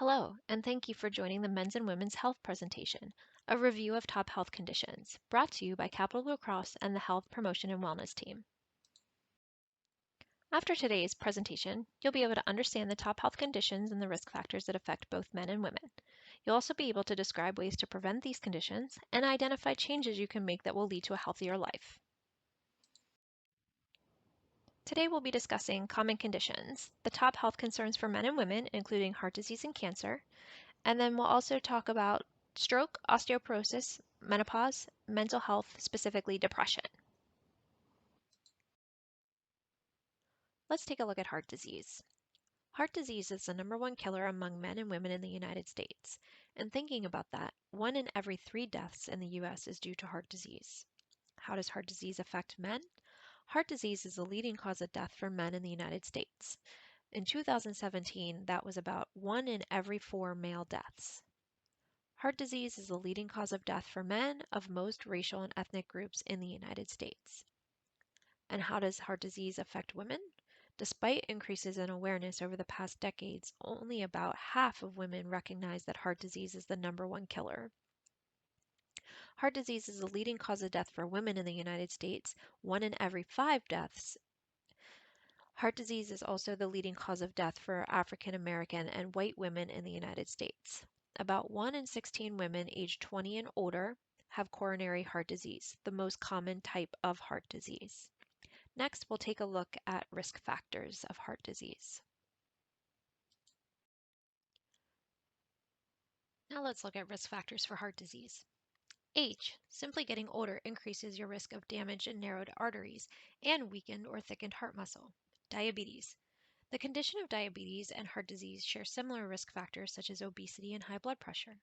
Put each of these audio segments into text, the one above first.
Hello, and thank you for joining the Men's and Women's Health presentation, a review of top health conditions, brought to you by Capital Blue Cross and the Health Promotion and Wellness team. After today's presentation, you'll be able to understand the top health conditions and the risk factors that affect both men and women. You'll also be able to describe ways to prevent these conditions and identify changes you can make that will lead to a healthier life. Today we'll be discussing common conditions, the top health concerns for men and women, including heart disease and cancer, and then we'll also talk about stroke, osteoporosis, menopause, mental health, specifically depression. Let's take a look at heart disease. Heart disease is the #1 killer among men and women in the United States. And thinking about that, 1 in every 3 deaths in the US is due to heart disease. How does heart disease affect men? Heart disease is the leading cause of death for men in the United States. In 2017, that was about 1 in every 4 male deaths. Heart disease is the leading cause of death for men of most racial and ethnic groups in the United States. And how does heart disease affect women? Despite increases in awareness over the past decades, only about half of women recognize that heart disease is the #1 killer. Heart disease is the leading cause of death for women in the United States, 1 in every 5 deaths. Heart disease is also the leading cause of death for African American and white women in the United States. About 1 in 16 women aged 20 and older have coronary heart disease, the most common type of heart disease. Next, we'll take a look at risk factors of heart disease. Now let's look at risk factors for heart disease. Age. Simply getting older increases your risk of damaged and narrowed arteries and weakened or thickened heart muscle. Diabetes. The condition of diabetes and heart disease share similar risk factors such as obesity and high blood pressure.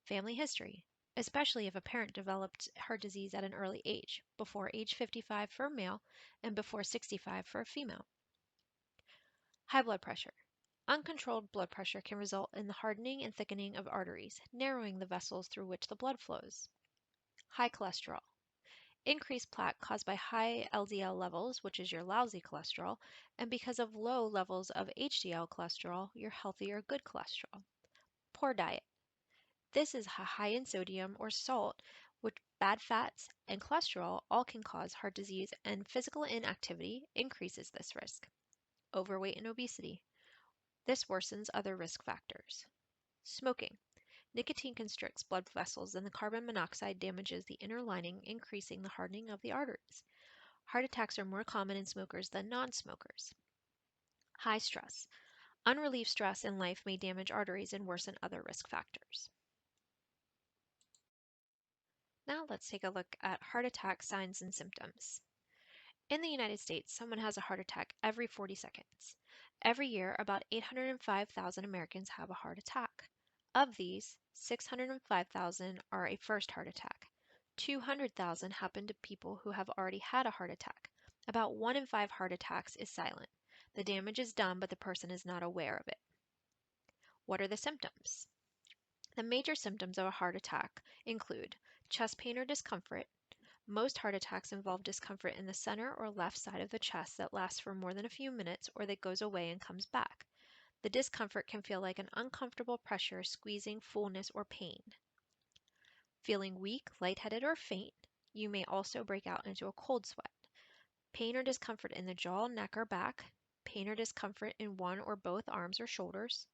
Family history, especially if a parent developed heart disease at an early age, before age 55 for a male and before 65 for a female. High blood pressure. Uncontrolled blood pressure can result in the hardening and thickening of arteries, narrowing the vessels through which the blood flows. High cholesterol. Increased plaque caused by high LDL levels, which is your lousy cholesterol, and because of low levels of HDL cholesterol, your healthy or good cholesterol. Poor diet. This is high in sodium or salt, which bad fats and cholesterol all can cause heart disease, and physical inactivity increases this risk. Overweight and obesity. This worsens other risk factors. Smoking. Nicotine constricts blood vessels and the carbon monoxide damages the inner lining, increasing the hardening of the arteries. Heart attacks are more common in smokers than non-smokers. High stress. Unrelieved stress in life may damage arteries and worsen other risk factors. Now let's take a look at heart attack signs and symptoms. In the United States, someone has a heart attack every 40 seconds. Every year, about 805,000 Americans have a heart attack. Of these, 605,000 are a first heart attack. 200,000 happen to people who have already had a heart attack. About 1 in 5 heart attacks is silent. The damage is done, but the person is not aware of it. What are the symptoms? The major symptoms of a heart attack include chest pain or discomfort. Most heart attacks involve discomfort in the center or left side of the chest that lasts for more than a few minutes or that goes away and comes back. The discomfort can feel like an uncomfortable pressure, squeezing, fullness, or pain. Feeling weak, lightheaded, or faint, you may also break out into a cold sweat. Pain or discomfort in the jaw, neck, or back. Pain or discomfort in one or both arms or shoulders.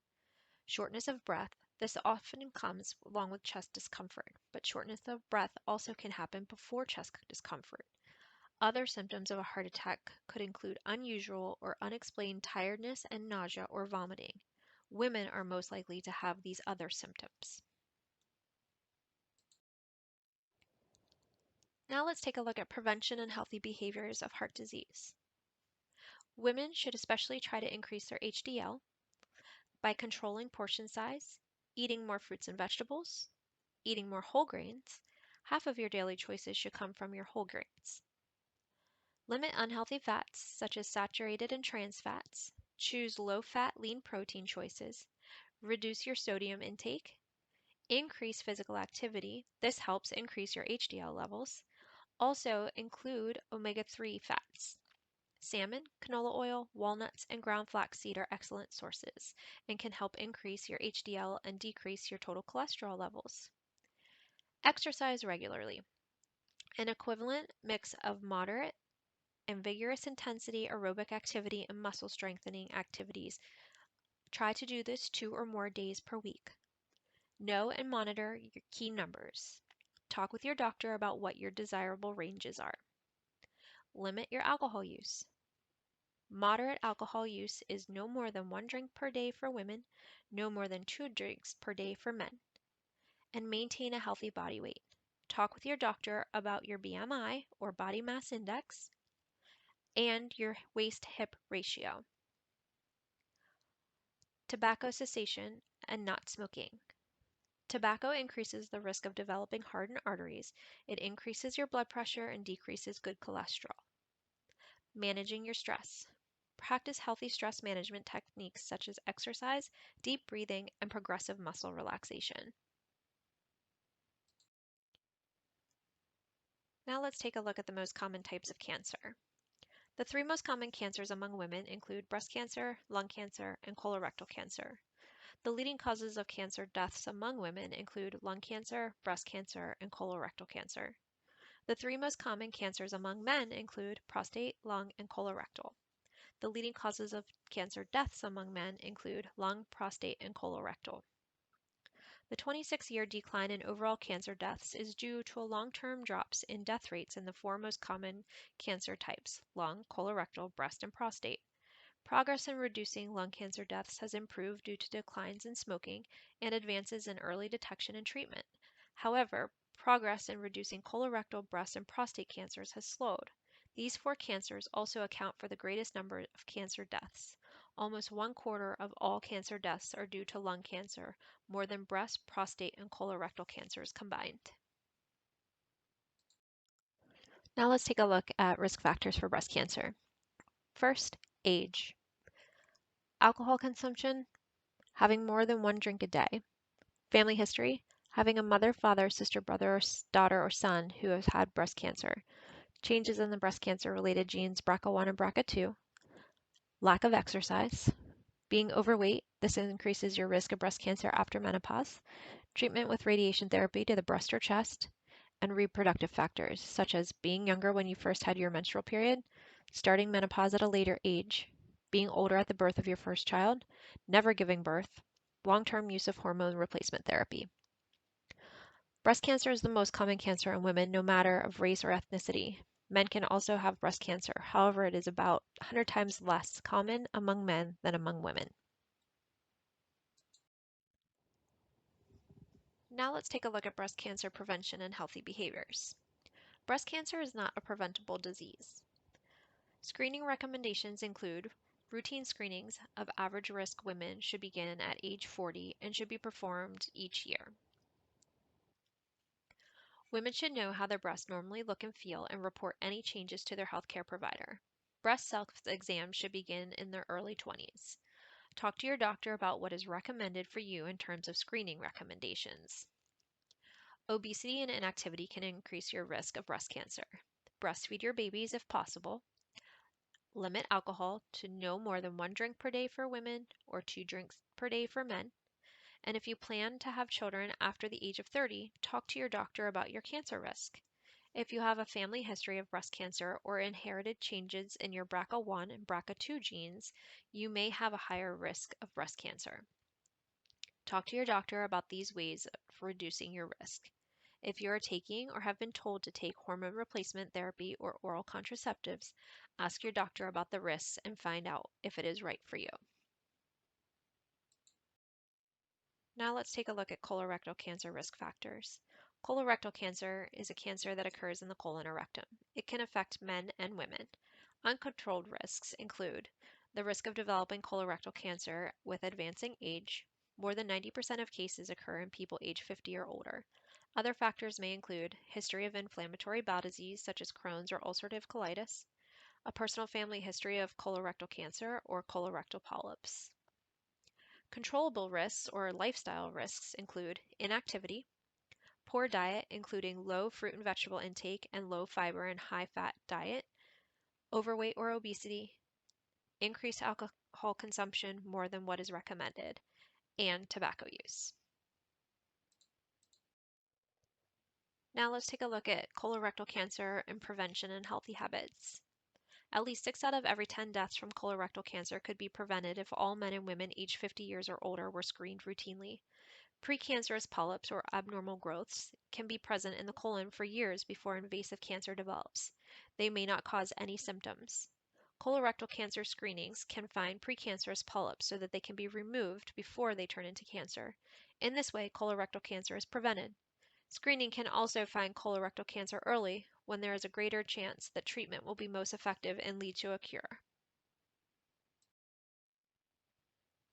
Shortness of breath. This often comes along with chest discomfort, but shortness of breath also can happen before chest discomfort. Other symptoms of a heart attack could include unusual or unexplained tiredness and nausea or vomiting. Women are most likely to have these other symptoms. Now let's take a look at prevention and healthy behaviors of heart disease. Women should especially try to increase their HDL by controlling portion size, eating more fruits and vegetables, eating more whole grains. Half of your daily choices should come from your whole grains. Limit unhealthy fats such as saturated and trans fats. Choose low-fat, lean protein choices. Reduce your sodium intake. Increase physical activity. This helps increase your HDL levels. Also include omega-3 fats. Salmon, canola oil, walnuts, and ground flaxseed are excellent sources and can help increase your HDL and decrease your total cholesterol levels. Exercise regularly. An equivalent mix of moderate and vigorous intensity aerobic activity and muscle strengthening activities. Try to do this 2 or more days per week. Know and monitor your key numbers. Talk with your doctor about what your desirable ranges are. Limit your alcohol use. Moderate alcohol use is no more than 1 drink per day for women, no more than 2 drinks per day for men. And maintain a healthy body weight. Talk with your doctor about your BMI or body mass index and your waist-hip ratio. Tobacco cessation and not smoking. Tobacco increases the risk of developing hardened arteries. It increases your blood pressure and decreases good cholesterol. Managing your stress. Practice healthy stress management techniques such as exercise, deep breathing, and progressive muscle relaxation. Now let's take a look at the most common types of cancer. The 3 most common cancers among women include breast cancer, lung cancer, and colorectal cancer. The leading causes of cancer deaths among women include lung cancer, breast cancer, and colorectal cancer. The 3 most common cancers among men include prostate, lung, and colorectal. The leading causes of cancer deaths among men include lung, prostate, and colorectal. The 26-year decline in overall cancer deaths is due to long-term drops in death rates in the 4 most common cancer types: lung, colorectal, breast, and prostate. Progress in reducing lung cancer deaths has improved due to declines in smoking and advances in early detection and treatment. However, progress in reducing colorectal, breast, and prostate cancers has slowed. These 4 cancers also account for the greatest number of cancer deaths. Almost 1/4 of all cancer deaths are due to lung cancer, more than breast, prostate, and colorectal cancers combined. Now let's take a look at risk factors for breast cancer. First, age. Alcohol consumption, having more than 1 drink a day. Family history, having a mother, father, sister, brother, or daughter, or son who has had breast cancer. Changes in the breast cancer related genes BRCA1 and BRCA2. Lack of exercise. Being overweight, this increases your risk of breast cancer after menopause. Treatment with radiation therapy to the breast or chest. And reproductive factors, such as being younger when you first had your menstrual period, starting menopause at a later age, being older at the birth of your first child, never giving birth, long-term use of hormone replacement therapy. Breast cancer is the most common cancer in women, no matter of race or ethnicity. Men can also have breast cancer. However, it is about 100 times less common among men than among women. Now let's take a look at breast cancer prevention and healthy behaviors. Breast cancer is not a preventable disease. Screening recommendations include routine screenings of average risk women should begin at age 40 and should be performed each year. Women should know how their breasts normally look and feel and report any changes to their healthcare provider. Breast self-exams should begin in their early 20s. Talk to your doctor about what is recommended for you in terms of screening recommendations. Obesity and inactivity can increase your risk of breast cancer. Breastfeed your babies if possible. Limit alcohol to no more than 1 drink per day for women or 2 drinks per day for men. And if you plan to have children after the age of 30, talk to your doctor about your cancer risk. If you have a family history of breast cancer or inherited changes in your BRCA1 and BRCA2 genes, you may have a higher risk of breast cancer. Talk to your doctor about these ways of reducing your risk. If you are taking or have been told to take hormone replacement therapy or oral contraceptives, ask your doctor about the risks and find out if it is right for you. Now let's take a look at colorectal cancer risk factors. Colorectal cancer is a cancer that occurs in the colon or rectum. It can affect men and women. Uncontrolled risks include the risk of developing colorectal cancer with advancing age. More than 90% of cases occur in people age 50 or older. Other factors may include history of inflammatory bowel disease such as Crohn's or ulcerative colitis, a personal family history of colorectal cancer or colorectal polyps. Controllable risks or lifestyle risks include inactivity, poor diet including low fruit and vegetable intake and low fiber and high fat diet, overweight or obesity, increased alcohol consumption more than what is recommended, and tobacco use. Now let's take a look at colorectal cancer and prevention and healthy habits. At least 6 out of every 10 deaths from colorectal cancer could be prevented if all men and women aged 50 years or older were screened routinely. Precancerous polyps or abnormal growths can be present in the colon for years before invasive cancer develops. They may not cause any symptoms. Colorectal cancer screenings can find precancerous polyps so that they can be removed before they turn into cancer. In this way, colorectal cancer is prevented. Screening can also find colorectal cancer early when there is a greater chance that treatment will be most effective and lead to a cure.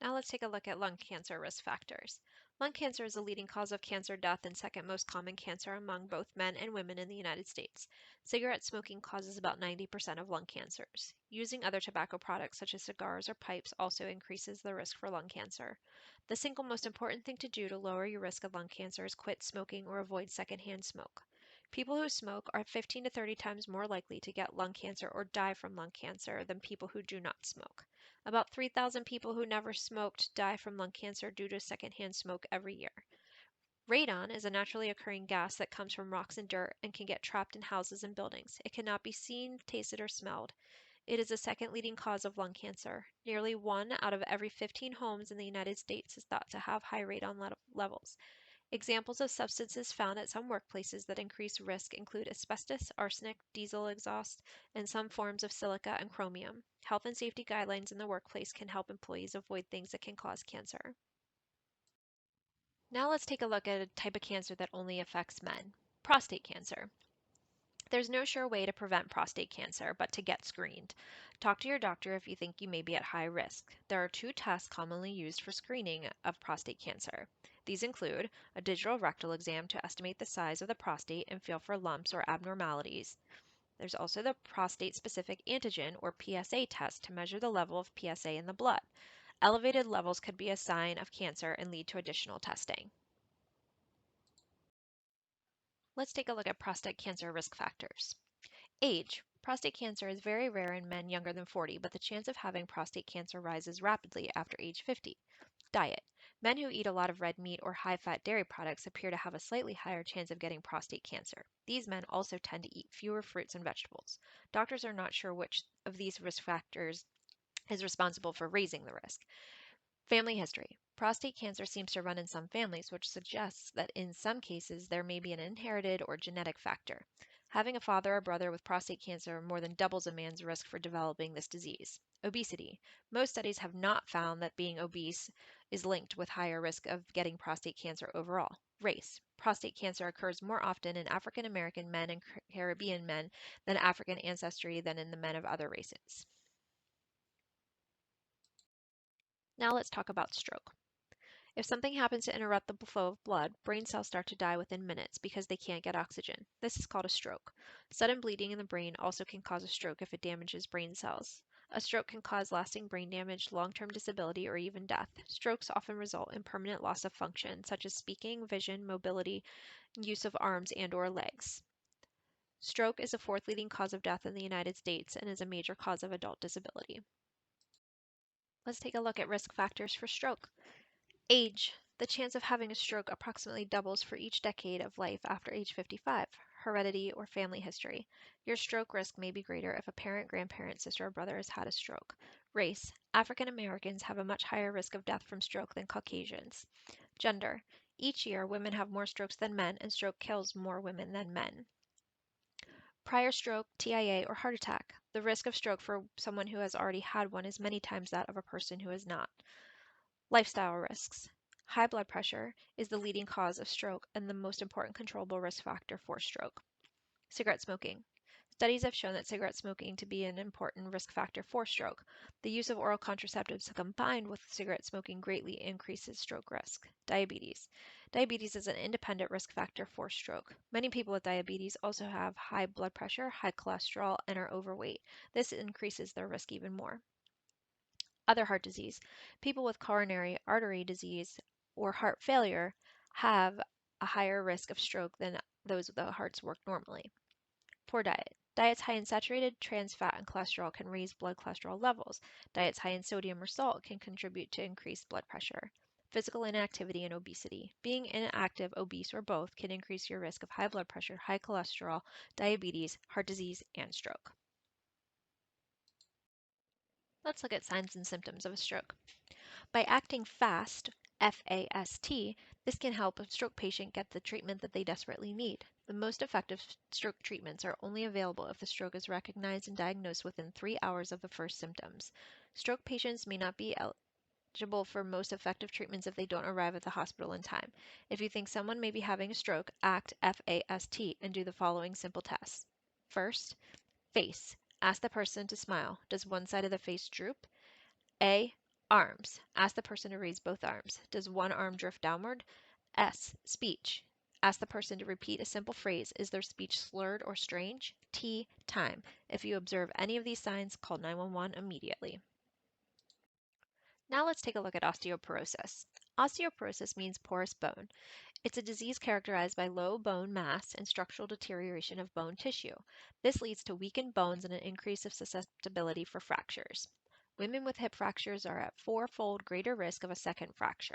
Now let's take a look at lung cancer risk factors. Lung cancer is the leading cause of cancer death and second most common cancer among both men and women in the United States. Cigarette smoking causes about 90% of lung cancers. Using other tobacco products such as cigars or pipes also increases the risk for lung cancer. The single most important thing to do to lower your risk of lung cancer is quit smoking or avoid secondhand smoke. People who smoke are 15 to 30 times more likely to get lung cancer or die from lung cancer than people who do not smoke. About 3,000 people who never smoked die from lung cancer due to secondhand smoke every year. Radon is a naturally occurring gas that comes from rocks and dirt and can get trapped in houses and buildings. It cannot be seen, tasted, or smelled. It is the second leading cause of lung cancer. Nearly 1 out of every 15 homes in the United States is thought to have high radon levels. Examples of substances found at some workplaces that increase risk include asbestos, arsenic, diesel exhaust, and some forms of silica and chromium. Health and safety guidelines in the workplace can help employees avoid things that can cause cancer. Now let's take a look at a type of cancer that only affects men, prostate cancer. There's no sure way to prevent prostate cancer but to get screened. Talk to your doctor if you think you may be at high risk. There are 2 tests commonly used for screening of prostate cancer. These include a digital rectal exam to estimate the size of the prostate and feel for lumps or abnormalities. There's also the prostate-specific antigen or PSA test to measure the level of PSA in the blood. Elevated levels could be a sign of cancer and lead to additional testing. Let's take a look at prostate cancer risk factors. Age. Prostate cancer is very rare in men younger than 40, but the chance of having prostate cancer rises rapidly after age 50. Diet. Men who eat a lot of red meat or high-fat dairy products appear to have a slightly higher chance of getting prostate cancer. These men also tend to eat fewer fruits and vegetables. Doctors are not sure which of these risk factors is responsible for raising the risk. Family history. Prostate cancer seems to run in some families, which suggests that in some cases there may be an inherited or genetic factor. Having a father or brother with prostate cancer more than doubles a man's risk for developing this disease. Obesity. Most studies have not found that being obese is linked with higher risk of getting prostate cancer overall. Race. Prostate cancer occurs more often in African American men and Caribbean men than African ancestry than in the men of other races. Now let's talk about stroke. If something happens to interrupt the flow of blood, brain cells start to die within minutes because they can't get oxygen. This is called a stroke. Sudden bleeding in the brain also can cause a stroke if it damages brain cells. A stroke can cause lasting brain damage, long-term disability, or even death. Strokes often result in permanent loss of function, such as speaking, vision, mobility, use of arms and/or legs. Stroke is the 4th leading cause of death in the United States and is a major cause of adult disability. Let's take a look at risk factors for stroke. Age. The chance of having a stroke approximately doubles for each decade of life after age 55. Heredity or family history. Your stroke risk may be greater if a parent, grandparent, sister, or brother has had a stroke. Race. African Americans have a much higher risk of death from stroke than Caucasians. Gender. Each year, women have more strokes than men, and stroke kills more women than men. Prior stroke, TIA, or heart attack. The risk of stroke for someone who has already had one is many times that of a person who has not. Lifestyle risks. High blood pressure is the leading cause of stroke and the most important controllable risk factor for stroke. Cigarette smoking. Studies have shown that cigarette smoking to be an important risk factor for stroke. The use of oral contraceptives combined with cigarette smoking greatly increases stroke risk. Diabetes. Diabetes is an independent risk factor for stroke. Many people with diabetes also have high blood pressure, high cholesterol, and are overweight. This increases their risk even more. Other heart disease. People with coronary artery disease or heart failure have a higher risk of stroke than those with the hearts work normally. Poor diet. Diets high in saturated, trans fat, and cholesterol can raise blood cholesterol levels. Diets high in sodium or salt can contribute to increased blood pressure. Physical inactivity and obesity. Being inactive, obese, or both can increase your risk of high blood pressure, high cholesterol, diabetes, heart disease, and stroke. Let's look at signs and symptoms of a stroke. By acting fast, FAST, this can help a stroke patient get the treatment that they desperately need. The most effective stroke treatments are only available if the stroke is recognized and diagnosed within 3 hours of the first symptoms. Stroke patients may not be eligible for most effective treatments if they don't arrive at the hospital in time. If you think someone may be having a stroke, act FAST and do the following simple tests. First, face. Ask the person to smile. Does one side of the face droop? A. Arms. Ask the person to raise both arms. Does one arm drift downward? S. Speech. Ask the person to repeat a simple phrase. Is their speech slurred or strange? T. Time. If you observe any of these signs, call 911 immediately. Now let's take a look at osteoporosis. Osteoporosis means porous bone. It's a disease characterized by low bone mass and structural deterioration of bone tissue. This leads to weakened bones and an increase of susceptibility for fractures. Women with hip fractures are at fourfold greater risk of a second fracture.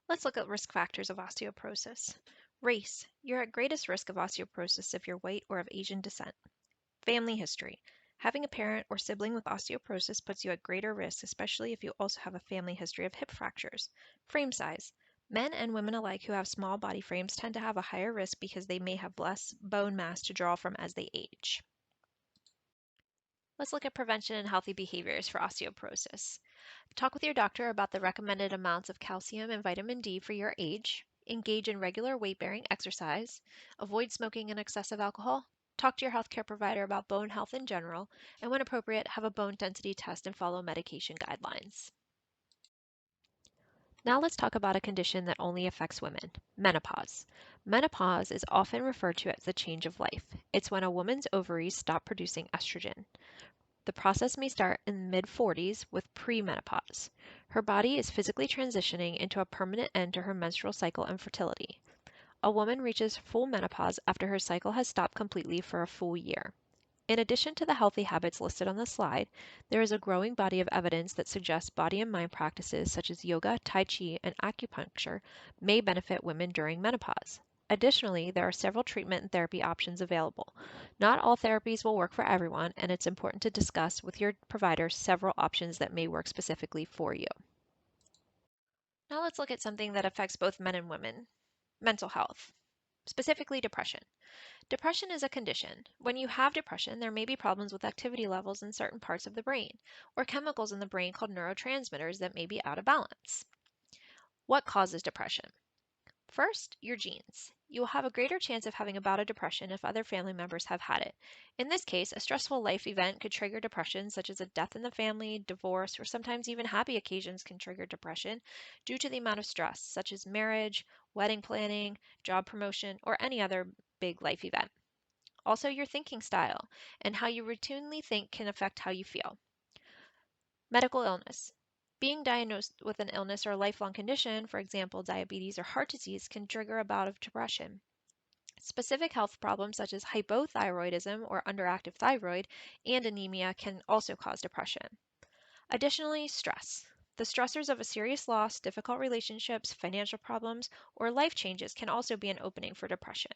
Let's look at risk factors of osteoporosis. Race. You're at greatest risk of osteoporosis if you're white or of Asian descent. Family history. Having a parent or sibling with osteoporosis puts you at greater risk, especially if you also have a family history of hip fractures. Frame size. Men and women alike who have small body frames tend to have a higher risk because they may have less bone mass to draw from as they age. Let's look at prevention and healthy behaviors for osteoporosis. Talk with your doctor about the recommended amounts of calcium and vitamin D for your age. Engage in regular weight-bearing exercise. Avoid smoking and excessive alcohol. Talk to your healthcare provider about bone health in general, and when appropriate, have a bone density test and follow medication guidelines. Now let's talk about a condition that only affects women, menopause. Menopause is often referred to as the change of life. It's when a woman's ovaries stop producing estrogen. The process may start in the mid-40s with premenopause. Her body is physically transitioning into a permanent end to her menstrual cycle and fertility. A woman reaches full menopause after her cycle has stopped completely for a full year. In addition to the healthy habits listed on the slide, there is a growing body of evidence that suggests body and mind practices such as yoga, tai chi, and acupuncture may benefit women during menopause. Additionally, there are several treatment and therapy options available. Not all therapies will work for everyone, and it's important to discuss with your provider several options that may work specifically for you. Now let's look at something that affects both men and women, mental health, specifically depression. Depression is a condition. When you have depression, there may be problems with activity levels in certain parts of the brain, or chemicals in the brain called neurotransmitters that may be out of balance. What causes depression? First, your genes. You will have a greater chance of having a bout of depression if other family members have had it. In this case, a stressful life event could trigger depression, such as a death in the family, divorce, or sometimes even happy occasions can trigger depression due to the amount of stress, such as marriage, wedding planning, job promotion, or any other big life event. Also, your thinking style and how you routinely think can affect how you feel. Medical illness. Being diagnosed with an illness or a lifelong condition, for example, diabetes or heart disease, can trigger a bout of depression. Specific health problems such as hypothyroidism or underactive thyroid and anemia can also cause depression. Additionally, stress. The stressors of a serious loss, difficult relationships, financial problems, or life changes can also be an opening for depression.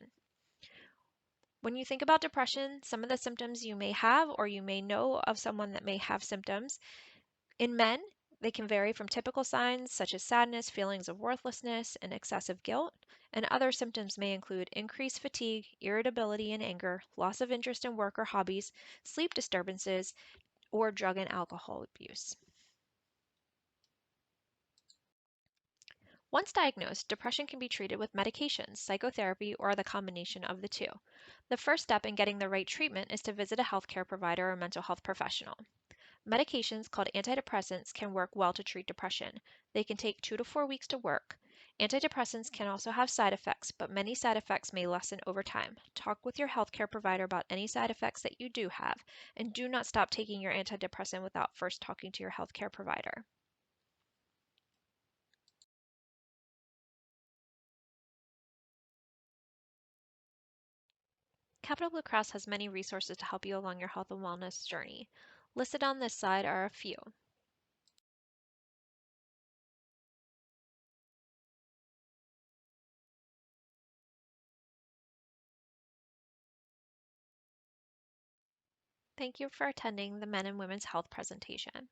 When you think about depression, some of the symptoms you may have or you may know of someone that may have symptoms. In men, they can vary from typical signs such as sadness, feelings of worthlessness, and excessive guilt, and other symptoms may include increased fatigue, irritability and anger, loss of interest in work or hobbies, sleep disturbances, or drug and alcohol abuse. Once diagnosed, depression can be treated with medications, psychotherapy, or the combination of the two. The first step in getting the right treatment is to visit a healthcare provider or mental health professional. Medications called antidepressants can work well to treat depression. They can take 2 to 4 weeks to work. Antidepressants can also have side effects, but many side effects may lessen over time. Talk with your healthcare provider about any side effects that you do have, and do not stop taking your antidepressant without first talking to your healthcare provider. Capital Blue Cross has many resources to help you along your health and wellness journey. Listed on this slide are a few. Thank you for attending the Men and Women's Health presentation.